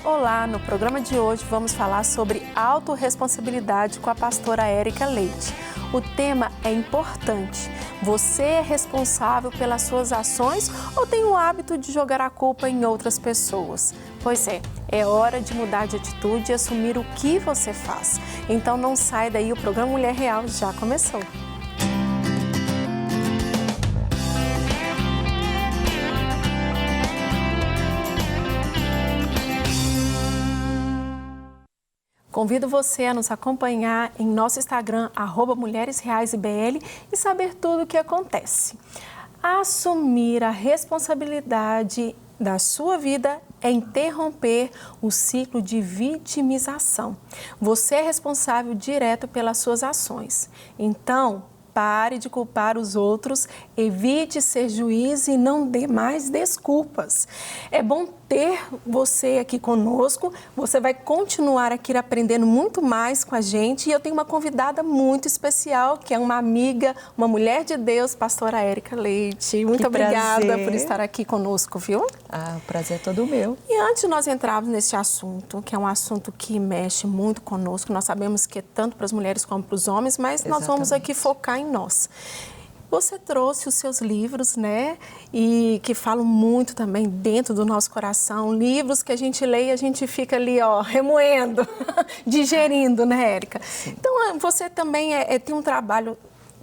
Olá, no programa de hoje vamos falar sobre autorresponsabilidade com a pastora Érica Leite. O tema é importante. Você é responsável pelas suas ações ou tem o hábito de jogar a culpa em outras pessoas? Pois é hora de mudar de atitude e assumir o que você faz. Então não sai daí, o programa Mulher Real já começou. Convido você a nos acompanhar em nosso Instagram, @mulheresreaisibl, e saber tudo o que acontece. Assumir a responsabilidade da sua vida é interromper o ciclo de vitimização. Você é responsável direto pelas suas ações. Então, pare de culpar os outros, evite ser juiz e não dê mais desculpas. É bom ter você aqui conosco, você vai continuar aqui aprendendo muito mais com a gente e eu tenho uma convidada muito especial, que é uma amiga, uma mulher de Deus, pastora Érica Leite. Muito obrigada por estar aqui conosco, viu? O prazer é todo meu. E antes de nós entrarmos nesse assunto, que é um assunto que mexe muito conosco, nós sabemos que é tanto para as mulheres como para os homens, mas nós vamos aqui focar em nós. Você trouxe os seus livros, né? E que falam muito também dentro do nosso coração. Livros que a gente lê e a gente fica ali, remoendo, digerindo, né, Érica? Então, você também tem um trabalho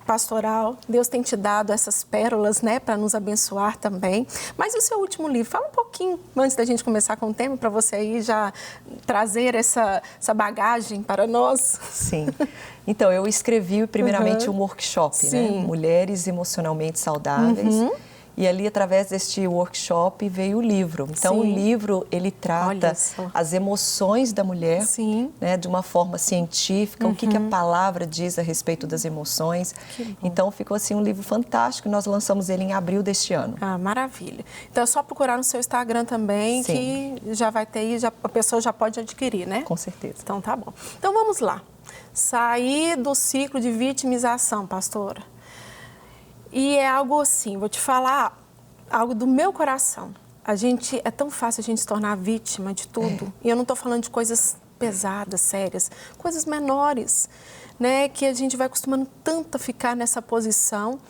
pastoral. Deus tem te dado essas pérolas, né, para nos abençoar também. Mas e o seu último livro? Fala um pouquinho, antes da gente começar com o tema, para você aí já trazer essa bagagem para nós. Sim. Então, eu escrevi primeiramente um workshop, né? Mulheres Emocionalmente Saudáveis. E ali, através deste workshop, veio o livro. Então, o livro, ele trata as emoções da mulher, né, de uma forma científica, o que a palavra diz a respeito das emoções. Então, ficou assim um livro fantástico. Nós lançamos ele em abril deste ano. Ah, maravilha. Então, é só procurar no seu Instagram também, que já vai ter aí, a pessoa já pode adquirir, né? Com certeza. Então, tá bom. Então, vamos lá. Sair do ciclo de vitimização, pastora. E é algo assim, vou te falar algo do meu coração. É tão fácil a gente se tornar vítima de tudo. E eu não estou falando de coisas pesadas, sérias, coisas menores, né? Que a gente vai acostumando tanto a ficar nessa posição.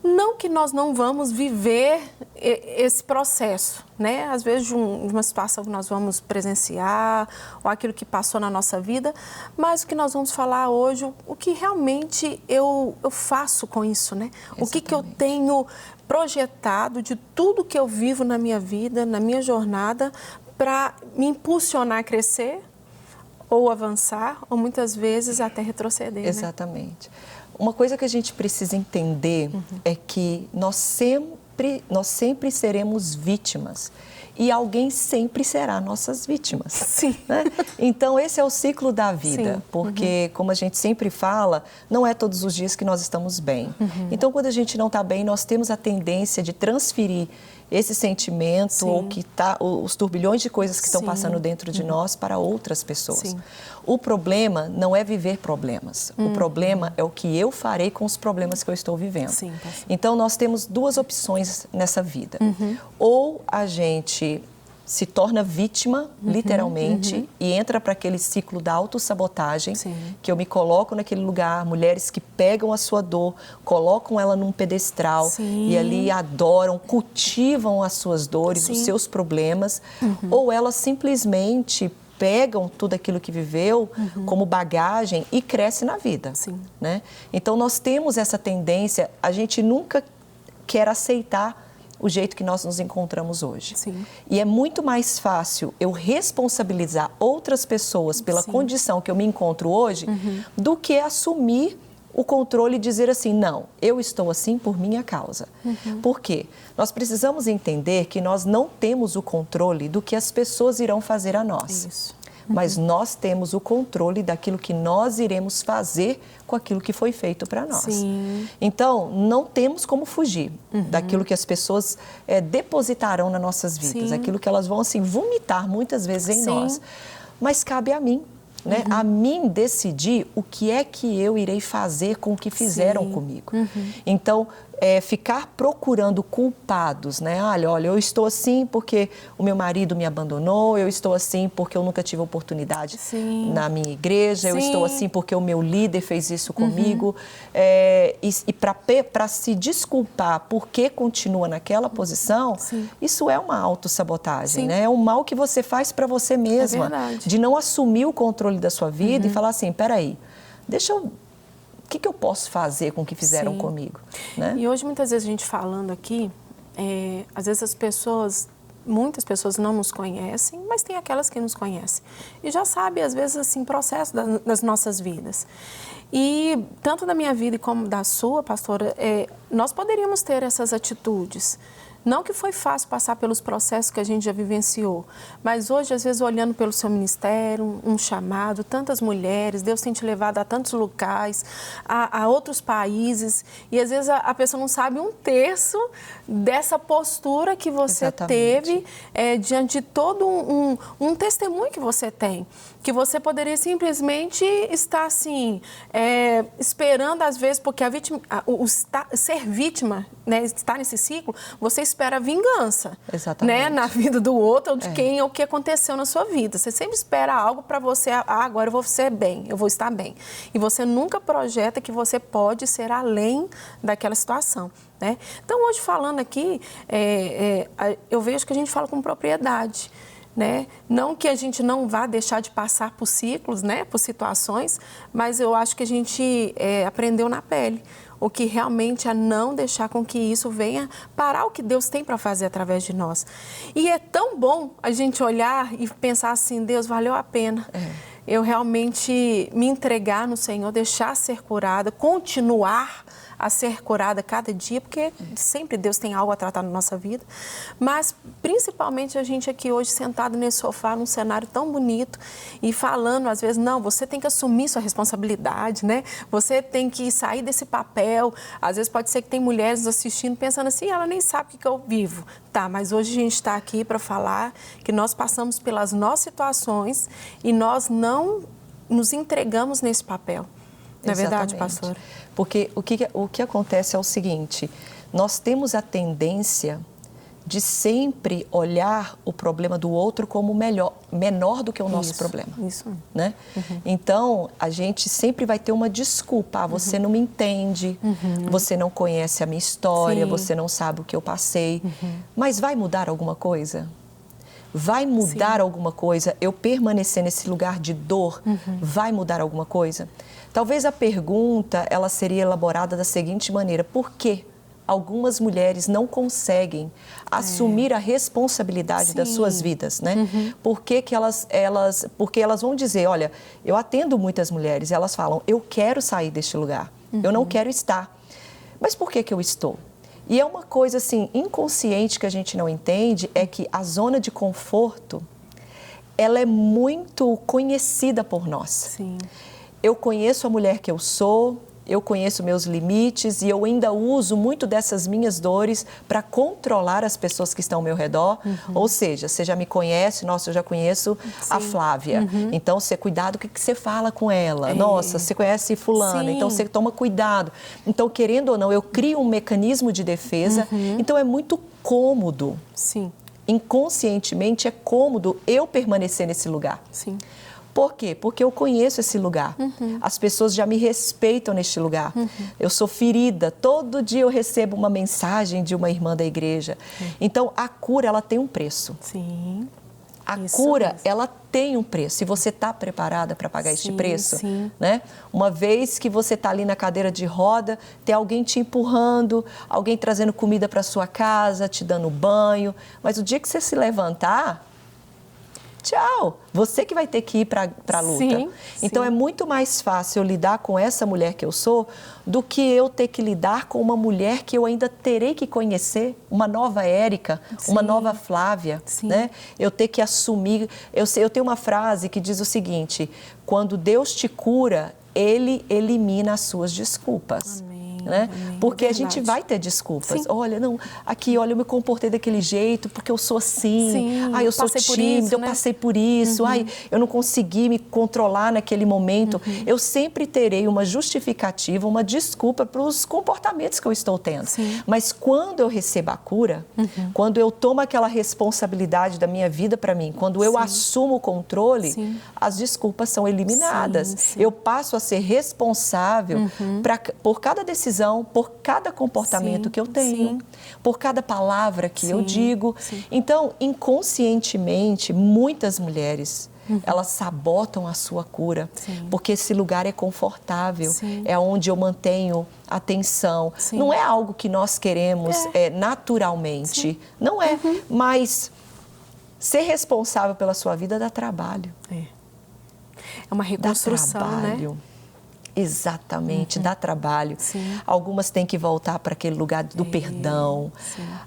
Não que nós não vamos viver esse processo, né? Às vezes de uma situação que nós vamos presenciar ou aquilo que passou na nossa vida, mas o que nós vamos falar hoje, o que realmente eu faço com isso, né? O que eu tenho projetado de tudo que eu vivo na minha vida, na minha jornada, para me impulsionar a crescer ou avançar, ou muitas vezes até retroceder, Exatamente. Né? Uma coisa que a gente precisa entender é que nós sempre seremos vítimas e alguém sempre será nossas vítimas. Sim. Né? Então, esse é o ciclo da vida, porque, como a gente sempre fala, não é todos os dias que nós estamos bem. Então, quando a gente não está bem, nós temos a tendência de transferir esse sentimento ou os turbilhões de coisas que estão passando dentro de nós para outras pessoas. O problema não é viver problemas. O problema é o que eu farei com os problemas que eu estou vivendo. Então, nós temos duas opções nessa vida. Ou a gente se torna vítima, literalmente, e entra para aquele ciclo da autossabotagem, que eu me coloco naquele lugar, mulheres que pegam a sua dor, colocam ela num pedestral e ali adoram, cultivam as suas dores, os seus problemas, ou elas simplesmente pegam tudo aquilo que viveu como bagagem e cresce na vida. Né? Então, nós temos essa tendência, a gente nunca quer aceitar o jeito que nós nos encontramos hoje. E é muito mais fácil eu responsabilizar outras pessoas pela condição que eu me encontro hoje do que assumir o controle e dizer assim, não, eu estou assim por minha causa. Por quê? Nós precisamos entender que nós não temos o controle do que as pessoas irão fazer a nós. Mas nós temos o controle daquilo que nós iremos fazer com aquilo que foi feito para nós. Então, não temos como fugir daquilo que as pessoas depositarão nas nossas vidas, aquilo que elas vão assim vomitar muitas vezes em nós. Mas cabe a mim. Né? A mim decidir o que é que eu irei fazer com o que fizeram comigo. Então, ficar procurando culpados, né? Olha, eu estou assim porque o meu marido me abandonou, eu estou assim porque eu nunca tive oportunidade Sim. na minha igreja, eu Sim. estou assim porque o meu líder fez isso comigo. E para se desculpar por que continua naquela posição, Sim. isso é uma autossabotagem, Sim. né? É um mal que você faz para você mesma, verdade. de não assumir o controle da sua vida e falar assim, peraí, o que eu posso fazer com o que fizeram Sim. comigo? Né? E hoje, muitas vezes, a gente falando aqui, às vezes muitas pessoas não nos conhecem, mas tem aquelas que nos conhecem. E já sabe, às vezes, assim, processo das nossas vidas. E tanto da minha vida como da sua, pastora, nós poderíamos ter essas atitudes. Não que foi fácil passar pelos processos que a gente já vivenciou, mas hoje, às vezes, olhando pelo seu ministério, um chamado, tantas mulheres, Deus tem te levado a tantos locais, a outros países, e às vezes a pessoa não sabe um terço dessa postura que você Exatamente. teve diante de todo um testemunho que você tem. Que você poderia simplesmente estar assim, esperando às vezes, porque ser vítima, né, estar nesse ciclo, você espera vingança. Exatamente. Né, na vida do outro ou de quem ou o que aconteceu na sua vida. Você sempre espera algo para você, agora eu vou ser bem, eu vou estar bem. E você nunca projeta que você pode ser além daquela situação. Né? Então, hoje falando aqui, eu vejo que a gente fala com propriedade. Né? Não que a gente não vá deixar de passar por ciclos, né? Por situações, mas eu acho que a gente aprendeu na pele. O que realmente é não deixar com que isso venha parar o que Deus tem para fazer através de nós. E é tão bom a gente olhar e pensar assim, Deus, valeu a pena. Eu realmente me entregar no Senhor, deixar ser curada, continuar a ser curada cada dia, porque sempre Deus tem algo a tratar na nossa vida, mas principalmente a gente aqui hoje sentado nesse sofá, num cenário tão bonito e falando às vezes, não, você tem que assumir sua responsabilidade, né? Você tem que sair desse papel. Às vezes pode ser que tem mulheres assistindo pensando assim, ela nem sabe o que eu vivo. Tá, mas hoje a gente está aqui para falar que nós passamos pelas nossas situações e nós não nos entregamos nesse papel. Não é verdade, pastora? Porque o que acontece é o seguinte, nós temos a tendência de sempre olhar o problema do outro como menor do que o nosso problema. Isso. Né? Então, a gente sempre vai ter uma desculpa. Você não me entende, você não conhece a minha história, Sim. você não sabe o que eu passei. Mas vai mudar alguma coisa? Vai mudar alguma coisa? Eu permanecer nesse lugar de dor, vai mudar alguma coisa? Talvez a pergunta, ela seria elaborada da seguinte maneira: por que algumas mulheres não conseguem assumir a responsabilidade das suas vidas, né? Por que porque elas vão dizer, olha, eu atendo muitas mulheres, elas falam, eu quero sair deste lugar, eu não quero estar. Mas por que eu estou? E é uma coisa assim, inconsciente que a gente não entende, é que a zona de conforto, ela é muito conhecida por nós. Sim. Eu conheço a mulher que eu sou, eu conheço meus limites e eu ainda uso muito dessas minhas dores para controlar as pessoas que estão ao meu redor. Ou seja, você já me conhece, nossa, eu já conheço a Flávia. Então, você cuidado o que você fala com ela. Nossa, você conhece fulana, então você toma cuidado. Então, querendo ou não, eu crio um mecanismo de defesa. Então, é muito cômodo. Sim. Inconscientemente, é cômodo eu permanecer nesse lugar. Sim. Por quê? Porque eu conheço esse lugar. As pessoas já me respeitam neste lugar. Eu sou ferida. Todo dia eu recebo uma mensagem de uma irmã da igreja. Então, a cura, ela tem um preço. Sim. A cura, ela tem um preço. E você está preparada para pagar este preço? Sim. Né? Uma vez que você está ali na cadeira de roda, tem alguém te empurrando, alguém trazendo comida para sua casa, te dando banho. Mas o dia que você se levantar, tchau, você que vai ter que ir para a luta. Sim, então, é muito mais fácil eu lidar com essa mulher que eu sou do que eu ter que lidar com uma mulher que eu ainda terei que conhecer, uma nova Érica, uma nova Flávia. Né? Eu ter que assumir. Eu tenho uma frase que diz o seguinte, quando Deus te cura, Ele elimina as suas desculpas. Amém. né? Amém. Porque É a gente verdade. vai ter desculpas. Sim. Olha, não, aqui, olha, eu me comportei daquele jeito porque eu sou assim. Sim, Ai, eu sou passei por tímida, isso, eu né? passei por isso. Ai, eu não consegui me controlar naquele momento. Eu sempre terei uma justificativa, uma desculpa para os comportamentos que eu estou tendo. Sim. Mas quando eu recebo a cura, quando eu tomo aquela responsabilidade da minha vida para mim, quando eu assumo o controle, Sim. as desculpas são eliminadas. Sim, sim. Eu passo a ser responsável por cada decisão, por cada comportamento Sim, que eu tenho, sim. por cada palavra que eu Sim, digo. sim. Então, inconscientemente, muitas mulheres, elas sabotam a sua cura, Sim. porque esse lugar é confortável, Sim. é onde eu mantenho atenção. Sim. Não é algo que nós queremos naturalmente, Sim. não é, mas ser responsável pela sua vida dá trabalho. É uma Dá reconstrução, trabalho. né? Exatamente, dá trabalho. Sim. Algumas têm que voltar para aquele lugar do perdão,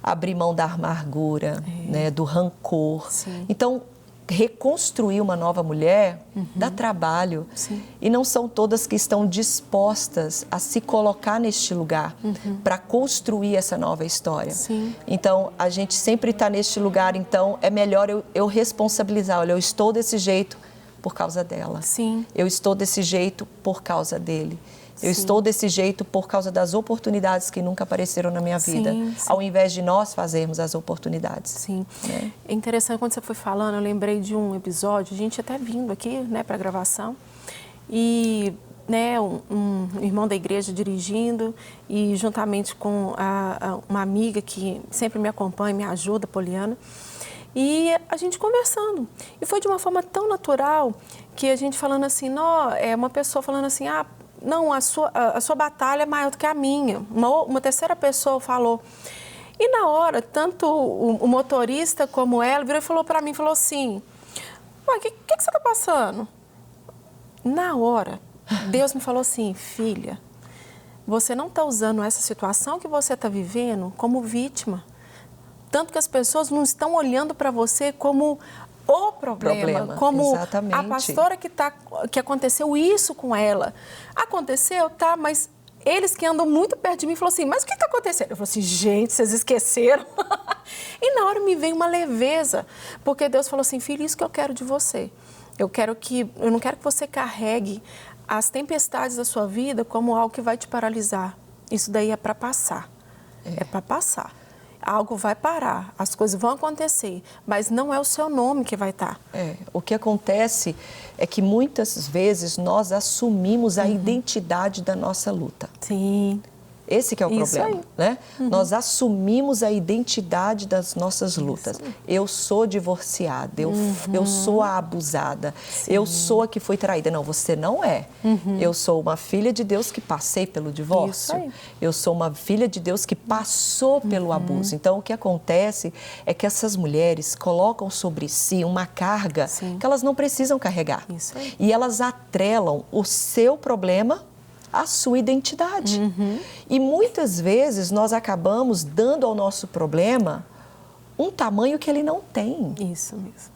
abrir mão da amargura, né, do rancor. Sim. Então, reconstruir uma nova mulher dá trabalho. Sim. E não são todas que estão dispostas a se colocar neste lugar para construir essa nova história. Sim. Então, a gente sempre está neste lugar, então é melhor eu responsabilizar. Olha, eu estou desse jeito por causa dela. Sim. Eu estou desse jeito por causa dele. Eu Sim. estou desse jeito por causa das oportunidades que nunca apareceram na minha vida, Sim, sim. ao invés de nós fazermos as oportunidades. Sim. Né? É interessante, quando você foi falando, eu lembrei de um episódio, a gente até vindo aqui, né, para gravação, e né, um irmão da igreja dirigindo, e juntamente com uma amiga que sempre me acompanha, me ajuda, Poliana, e a gente conversando. E foi de uma forma tão natural que a gente falando assim, uma pessoa falando assim, não, a sua batalha é maior do que a minha. Uma terceira pessoa falou. E na hora, tanto o motorista como ela virou e falou para mim, falou assim, o que você está passando? Na hora, Deus me falou assim, filha, você não está usando essa situação que você está vivendo como vítima. Tanto que as pessoas não estão olhando para você como o problema, como exatamente. a pastora que aconteceu isso com ela. Aconteceu, tá, mas eles que andam muito perto de mim falaram assim, mas o que está acontecendo? Eu falei assim, gente, vocês esqueceram? E na hora me veio uma leveza, porque Deus falou assim, filho, isso que eu quero de você. Eu não quero que você carregue as tempestades da sua vida como algo que vai te paralisar. Isso daí é para passar. É para passar. Algo vai parar, as coisas vão acontecer, mas não é o seu nome que vai estar. O que acontece é que muitas vezes nós assumimos a identidade da nossa luta. Sim. Esse que é o Isso problema, aí. né? Nós assumimos a identidade das nossas lutas. Eu sou divorciada, eu sou a abusada, eu sou a que foi traída. Não, você não é. Eu sou uma filha de Deus que passei pelo divórcio. Isso aí. Eu sou uma filha de Deus que passou pelo abuso. Então, o que acontece é que essas mulheres colocam sobre si uma carga que elas não precisam carregar. Isso aí. E elas atrelam o seu problema a sua identidade. E muitas vezes nós acabamos dando ao nosso problema um tamanho que ele não tem. Isso mesmo.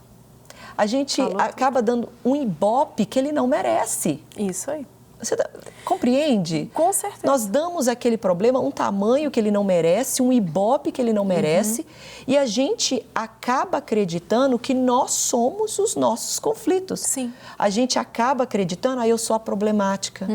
A gente acaba dando um ibope que ele não merece. Isso aí. Você compreende? Com certeza. Nós damos àquele problema um tamanho que ele não merece, um ibope que ele não merece, e a gente acaba acreditando que nós somos os nossos conflitos. Sim. A gente acaba acreditando, eu sou a problemática,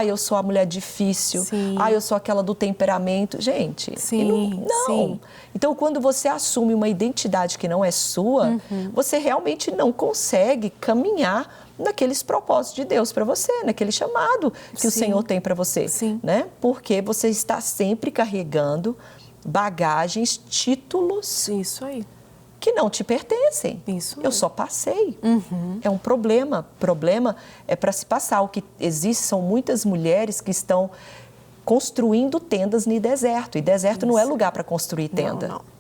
eu sou a mulher difícil, Sim. Eu sou aquela do temperamento. Gente, Sim, não. sim. Então, quando você assume uma identidade que não é sua, você realmente não consegue caminhar naqueles propósitos de Deus para você, naquele chamado que o Senhor tem para você, né? Porque você está sempre carregando bagagens, títulos que não te pertencem. Isso Eu só passei. É um problema. Problema é para se passar. O que existe são muitas mulheres que estão construindo tendas no deserto. E deserto não é lugar para construir tenda. Não.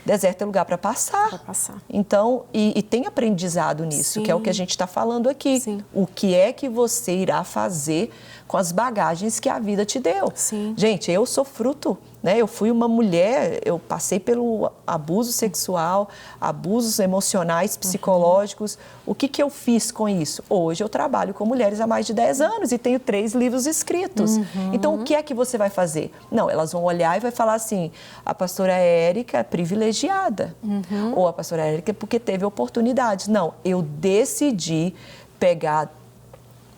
Deserto é lugar para passar. Então, e tem aprendizado nisso, que é o que a gente está falando aqui. O que é que você irá fazer com as bagagens que a vida te deu? Gente, eu sou fruto né? Eu fui uma mulher, eu passei pelo abuso sexual, abusos emocionais, psicológicos. O que eu fiz com isso? Hoje eu trabalho com mulheres há mais de 10 anos e tenho 3 livros escritos. Então, o que é que você vai fazer? Não, elas vão olhar e vai falar assim, a pastora Érica é privilegiada. Ou a pastora Érica é porque teve oportunidades. Não, eu decidi pegar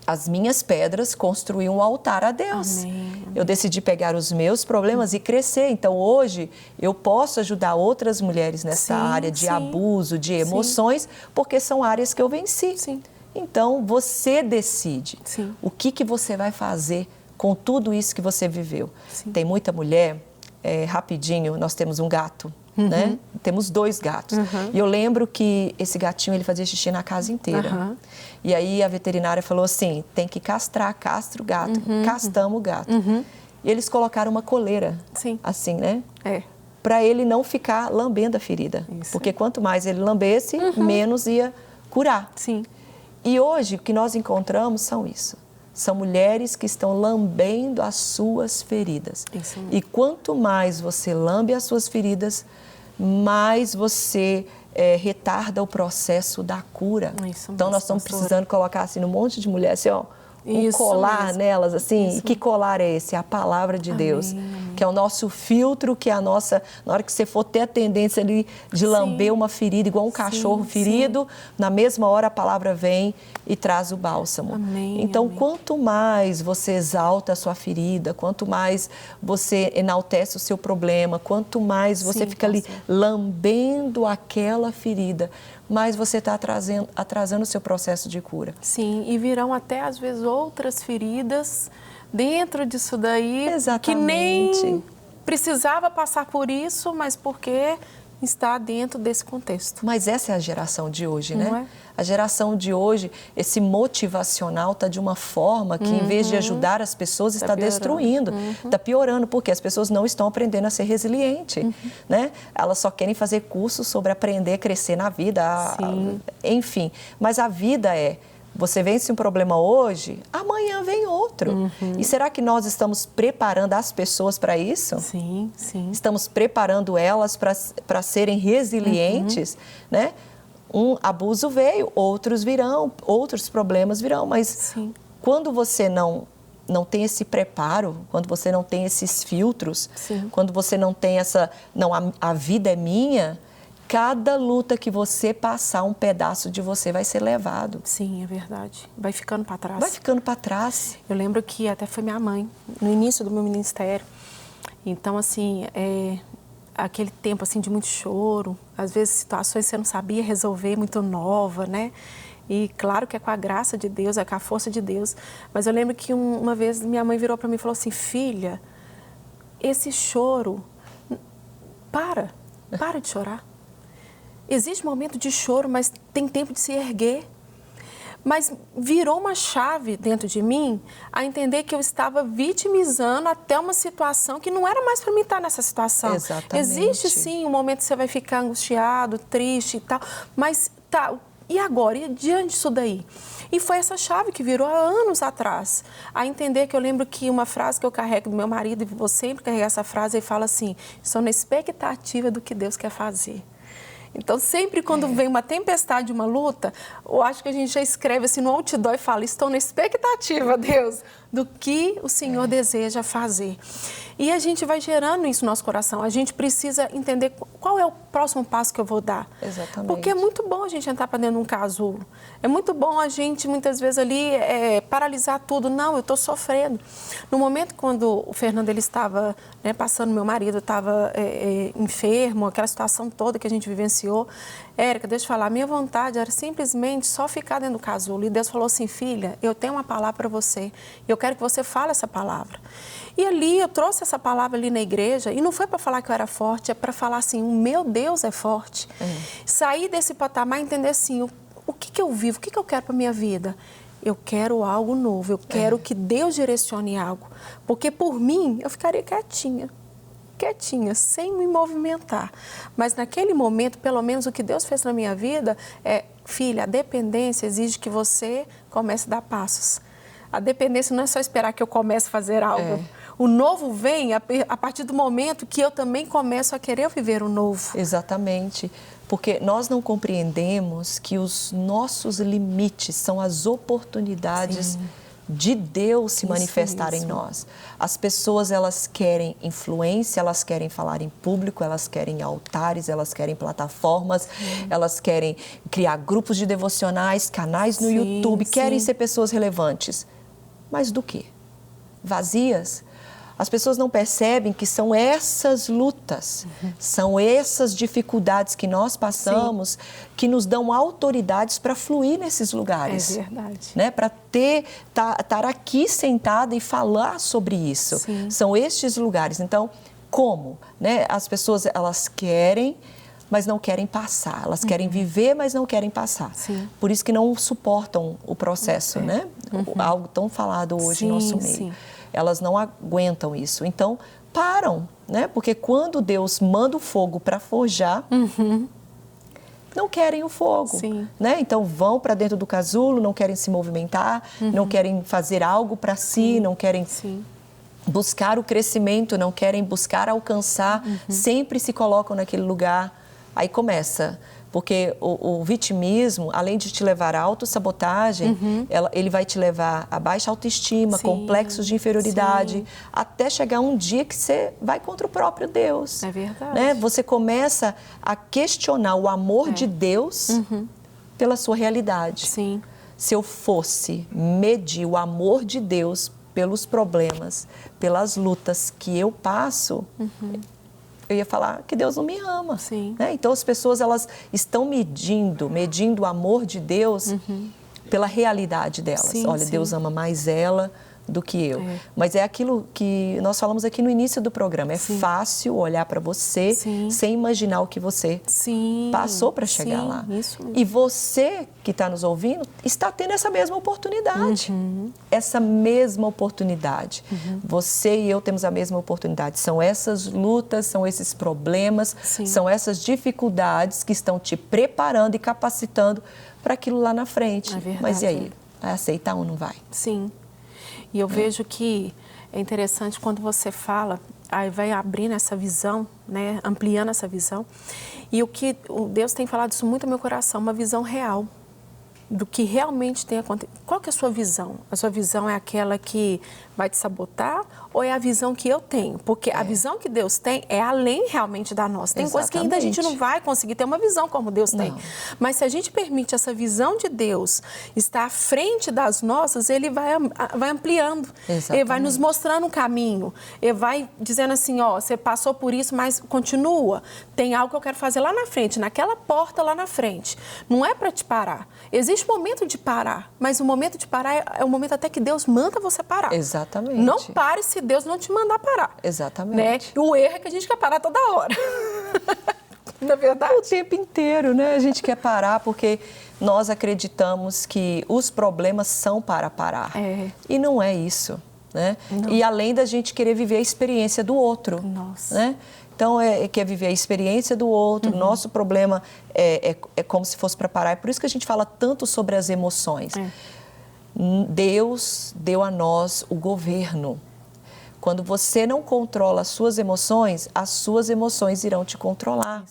as minhas pedras, construir um altar a Deus. Amém. Eu decidi pegar os meus problemas e crescer. Então, hoje, eu posso ajudar outras mulheres nessa área de abuso, de emoções, porque são áreas que eu venci. Sim. Então, você decide Sim. o que você vai fazer com tudo isso que você viveu. Sim. Tem muita mulher, rapidinho, nós temos um gato, né? Temos 2 gatos. E eu lembro que esse gatinho, ele fazia xixi na casa inteira. E aí a veterinária falou assim, tem que castrar, castra o gato. Castamos o gato. E eles colocaram uma coleira, assim, né? Para ele não ficar lambendo a ferida. Isso. Porque quanto mais ele lambesse, menos ia curar. Sim. E hoje, o que nós encontramos são isso. São mulheres que estão lambendo as suas feridas. Isso mesmo. E quanto mais você lambe as suas feridas, mais você retarda o processo da cura. Isso Então, mesmo, nós estamos pastora. precisando colocar assim, um monte de mulheres, assim, ó, um Isso colar mesmo. nelas, assim. Isso E que colar é esse? É a palavra de Deus, Amém. que é o nosso filtro, que é a nossa... Na hora que você for ter a tendência ali de lamber uma ferida, igual um cachorro ferido, na mesma hora a palavra vem e traz o bálsamo. Amém, então, amém. quanto mais você exalta a sua ferida, quanto mais você enaltece o seu problema, quanto mais você fica ali lambendo aquela ferida, mais você está atrasando o seu processo de cura. Sim, e virão até, às vezes, outras feridas dentro disso daí, que nem precisava passar por isso, mas porque está dentro desse contexto. Mas essa é a geração de hoje, né? Não é? A geração de hoje, esse motivacional está de uma forma que, em vez de ajudar as pessoas, está destruindo, está piorando, porque as pessoas não estão aprendendo a ser resiliente, né? Elas só querem fazer cursos sobre aprender a crescer na vida, enfim. Mas a vida você vence um problema hoje, amanhã vem outro. E será que nós estamos preparando as pessoas para isso? Sim, sim. Estamos preparando elas para serem resilientes, né? Um abuso veio, outros virão, outros problemas virão, mas quando você não tem esse preparo, quando você não tem esses filtros, quando você não tem a vida é minha, cada luta que você passar, um pedaço de você vai ser levado. Sim, é verdade. Vai ficando para trás. Vai ficando para trás. Eu lembro que até foi minha mãe, no início do meu ministério. Então, assim, aquele tempo assim de muito choro, às vezes situações que você não sabia resolver, muito nova, né? E claro que é com a graça de Deus, é com a força de Deus. Mas eu lembro que uma vez minha mãe virou para mim e falou assim, filha, esse choro, para de chorar. Existe momento de choro, mas tem tempo de se erguer. Mas virou uma chave dentro de mim a entender que eu estava vitimizando até uma situação que não era mais para mim estar nessa situação. Exatamente. Existe sim um momento que você vai ficar angustiado, triste e tal, mas tá, e agora? E diante disso daí? E foi essa chave que virou há anos atrás. A entender que eu lembro que uma frase que eu carrego do meu marido, e vou sempre carregar essa frase, ele fala assim, estou na expectativa do que Deus quer fazer. Então, sempre quando vem uma tempestade, uma luta, eu acho que a gente já escreve assim no outdoor e fala, estou na expectativa, Deus, do que o Senhor deseja fazer. E a gente vai gerando isso no nosso coração. A gente precisa entender qual é o próximo passo que eu vou dar. Exatamente. Porque é muito bom a gente entrar para dentro de um casulo. É muito bom a gente, muitas vezes, ali paralisar tudo. Não, eu estou sofrendo. No momento quando o Fernando ele estava passando, meu marido estava enfermo, aquela situação toda que a gente vivenciou. Érica, deixa eu falar, a minha vontade era simplesmente só ficar dentro do casulo. E Deus falou assim, filha, eu tenho uma palavra para você. E eu quero que você fale essa palavra. E ali, eu trouxe essa palavra ali na igreja, e não foi para falar que eu era forte, é para falar assim, o meu Deus é forte. Sair desse patamar e entender assim, o que eu vivo, o que eu quero para a minha vida? Eu quero algo novo, eu quero que Deus direcione algo. Porque por mim, eu ficaria quietinha, sem me movimentar. Mas naquele momento, pelo menos o que Deus fez na minha vida filha, a dependência exige que você comece a dar passos. A dependência não é só esperar que eu comece a fazer algo. O novo vem a partir do momento que eu também começo a querer viver o novo. Exatamente. Porque nós não compreendemos que os nossos limites são as oportunidades de Deus se manifestar em nós. As pessoas, elas querem influência, elas querem falar em público, elas querem altares, elas querem plataformas, elas querem criar grupos de devocionais, canais no YouTube, querem ser pessoas relevantes. Mas do quê? Vazias? As pessoas não percebem que são essas lutas, são essas dificuldades que nós passamos que nos dão autoridades para fluir nesses lugares. É verdade. Né? Para estar aqui sentada e falar sobre isso. Sim. São estes lugares. Então, como? Né? As pessoas, elas querem, mas não querem passar. Elas querem viver, mas não querem passar. Sim. Por isso que não suportam o processo, né? Algo tão falado hoje no nosso meio. Sim. Elas não aguentam isso. Então, param, né? Porque quando Deus manda o fogo para forjar, não querem o fogo, né? Então, vão para dentro do casulo, não querem se movimentar, não querem fazer algo para si, não querem buscar o crescimento, não querem buscar alcançar, sempre se colocam naquele lugar. Aí começa, porque o vitimismo, além de te levar à autossabotagem, ele vai te levar a baixa autoestima, complexos de inferioridade, até chegar um dia que você vai contra o próprio Deus. É verdade. Né? Você começa a questionar o amor de Deus pela sua realidade. Sim. Se eu fosse medir o amor de Deus pelos problemas, pelas lutas que eu passo, eu ia falar que Deus não me ama. Né? Então, as pessoas, elas estão medindo o amor de Deus pela realidade delas. Olha, Deus ama mais ela do que eu. Mas é aquilo que nós falamos aqui no início do programa. É fácil olhar para você sem imaginar o que você passou para chegar lá. Isso mesmo. E você que está nos ouvindo está tendo essa mesma oportunidade. Essa mesma oportunidade. Você e eu temos a mesma oportunidade. São essas lutas, são esses problemas, são essas dificuldades que estão te preparando e capacitando para aquilo lá na frente. Mas e aí? Vai aceitar ou não vai? Sim. E eu vejo que é interessante quando você fala, aí vai abrindo essa visão, né, ampliando essa visão. E o que Deus tem falado isso muito no meu coração, uma visão real do que realmente tem acontecido. Qual que é a sua visão? A sua visão é aquela que vai te sabotar ou é a visão que eu tenho? Porque a visão que Deus tem é além realmente da nossa. Tem coisas que ainda a gente não vai conseguir ter uma visão como Deus tem. Mas se a gente permite essa visão de Deus estar à frente das nossas, Ele vai ampliando. Ele vai nos mostrando um caminho. Ele vai dizendo assim, ó, você passou por isso, mas continua. Tem algo que eu quero fazer lá na frente, naquela porta lá na frente. Não é para te parar. Existe um momento de parar, mas o momento de parar é o momento até que Deus manda você parar. Exatamente. Não pare se Deus não te mandar parar. Exatamente. Né? O erro é que a gente quer parar toda hora. Não é verdade? O tempo inteiro, né? A gente quer parar porque nós acreditamos que os problemas são para parar. E não é isso, né? E além da gente querer viver a experiência do outro. Né? Então, quer viver a experiência do outro. Nosso problema é como se fosse para parar. É por isso que a gente fala tanto sobre as emoções. Deus deu a nós o governo. Quando você não controla as suas emoções irão te controlar.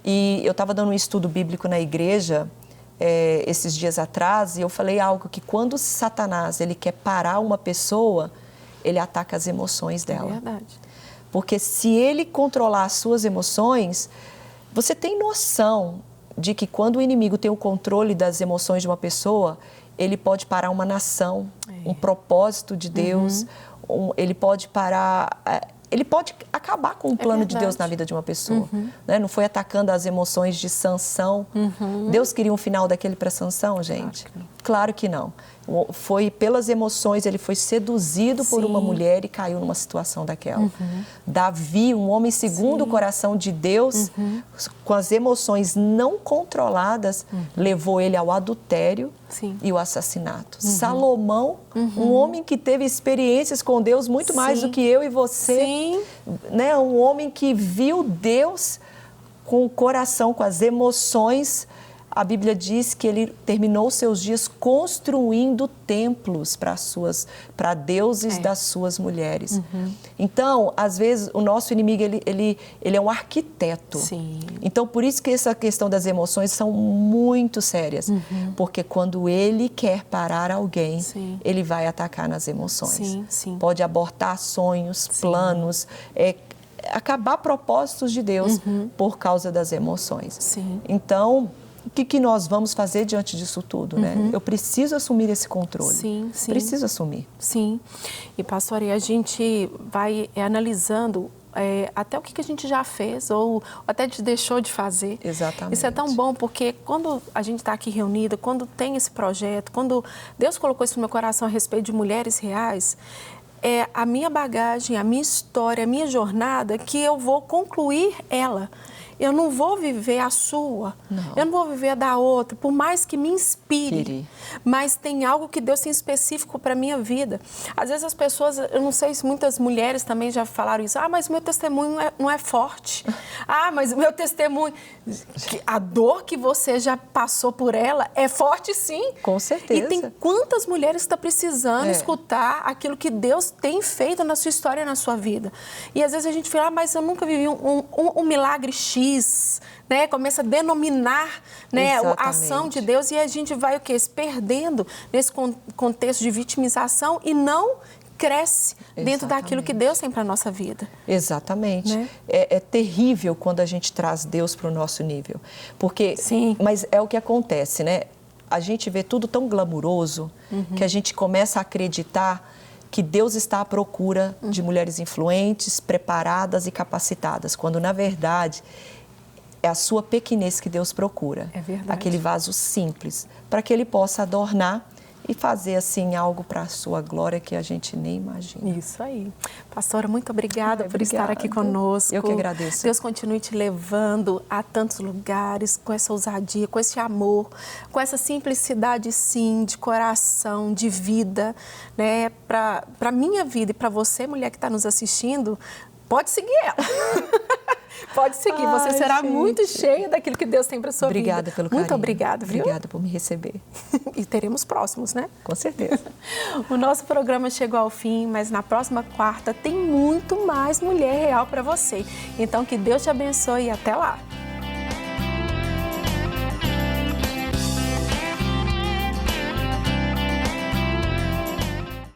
E eu estava dando um estudo bíblico na igreja esses dias atrás e eu falei algo que quando Satanás ele quer parar uma pessoa, ele ataca as emoções dela. É verdade. Porque se ele controlar as suas emoções, você tem noção de que quando o inimigo tem o controle das emoções de uma pessoa, ele pode parar uma nação, um propósito de Deus, ele pode parar, ele pode acabar com o plano de Deus na vida de uma pessoa. Né? Não foi atacando as emoções de Sansão. Deus queria um final daquele para Sansão, gente? Claro que não. Foi pelas emoções, ele foi seduzido por uma mulher e caiu numa situação daquela. Davi, um homem segundo o coração de Deus, com as emoções não controladas, levou ele ao adultério e o assassinato. Salomão, um homem que teve experiências com Deus muito mais do que eu e você, né? Um homem que viu Deus com o coração, com as emoções a Bíblia diz que ele terminou seus dias construindo templos para deuses das suas mulheres. Então, às vezes, o nosso inimigo, ele é um arquiteto. Sim. Então, por isso que essa questão das emoções são muito sérias. Porque quando ele quer parar alguém, Sim. ele vai atacar nas emoções. Sim, sim. Pode abortar sonhos, planos, acabar propósitos de Deus por causa das emoções. Sim. Então, o que nós vamos fazer diante disso tudo, né? Eu preciso assumir esse controle. Sim, sim. Preciso assumir. Sim. E, pastora, a gente vai analisando até o que a gente já fez ou até deixou de fazer. Exatamente. Isso é tão bom, porque quando a gente está aqui reunida, quando tem esse projeto, quando Deus colocou isso no meu coração a respeito de mulheres reais, é a minha bagagem, a minha história, a minha jornada, que eu vou concluir ela. Eu não vou viver a sua, eu não vou viver a da outra, por mais que me inspire, mas tem algo que Deus tem específico para a minha vida. Às vezes as pessoas, eu não sei se muitas mulheres também já falaram isso, mas o meu testemunho não é forte, mas o meu testemunho, a dor que você já passou por ela é forte sim. Com certeza. E tem quantas mulheres que estão precisando escutar aquilo que Deus tem feito na sua história e na sua vida. E às vezes a gente fala, mas eu nunca vivi um milagre X, né? Começa a denominar, né, a ação de Deus e a gente vai se perdendo nesse contexto de vitimização e não cresce dentro daquilo que Deus tem para a nossa vida. Exatamente. Né? É terrível quando a gente traz Deus para o nosso nível. Porque, Sim. Mas é o que acontece, né? A gente vê tudo tão glamuroso que a gente começa a acreditar que Deus está à procura de mulheres influentes, preparadas e capacitadas, quando, na verdade, é a sua pequenez que Deus procura. É verdade. Aquele vaso simples, para que Ele possa adornar e fazer, assim, algo para a sua glória que a gente nem imagina. Isso aí. Pastora, muito obrigada por estar aqui conosco. Eu que agradeço. Deus continue te levando a tantos lugares, com essa ousadia, com esse amor, com essa simplicidade, sim, de coração, de vida, né? Para a minha vida e para você, mulher que está nos assistindo, pode seguir ela. Pode seguir, você será muito cheia daquilo que Deus tem para a sua vida. Obrigada pelo carinho. Muito obrigada, viu? Obrigada por me receber. E teremos próximos, né? Com certeza. O nosso programa chegou ao fim, mas na próxima quarta tem muito mais Mulher Real para você. Então, que Deus te abençoe e até lá.